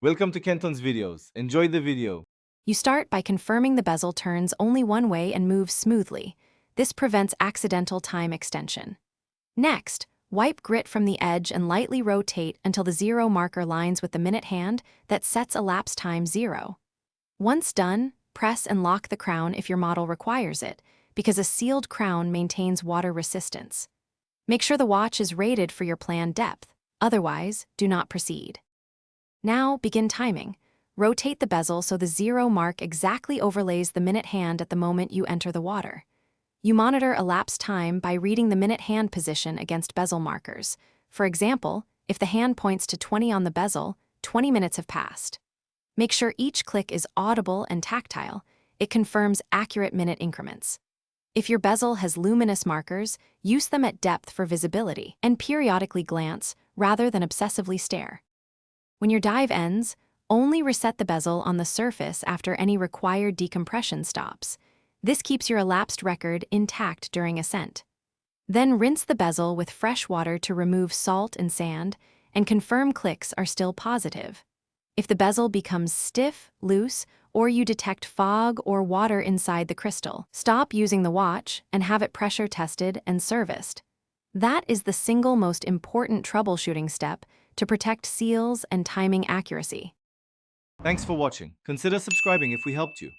Welcome to Kenton's videos. Enjoy the video. You start by confirming the bezel turns only one way and moves smoothly. This prevents accidental time extension. Next, wipe grit from the edge and lightly rotate until the 0 marker lines with the minute hand that sets elapsed time 0. Once done, press and lock the crown if your model requires it, because a sealed crown maintains water resistance. Make sure the watch is rated for your planned depth, otherwise, do not proceed. Now, begin timing. Rotate the bezel so the 0 mark exactly overlays the minute hand at the moment you enter the water. You monitor elapsed time by reading the minute hand position against bezel markers. For example, if the hand points to 20 on the bezel, 20 minutes have passed. Make sure each click is audible and tactile. It confirms accurate minute increments. If your bezel has luminous markers, use them at depth for visibility and periodically glance rather than obsessively stare. When your dive ends, only reset the bezel on the surface after any required decompression stops. This keeps your elapsed record intact during ascent. Then rinse the bezel with fresh water to remove salt and sand, and confirm clicks are still positive. If the bezel becomes stiff, loose, or you detect fog or water inside the crystal, stop using the watch and have it pressure tested and serviced. That is the single most important troubleshooting step to protect seals and timing accuracy. Thanks for watching. Consider subscribing if we helped you.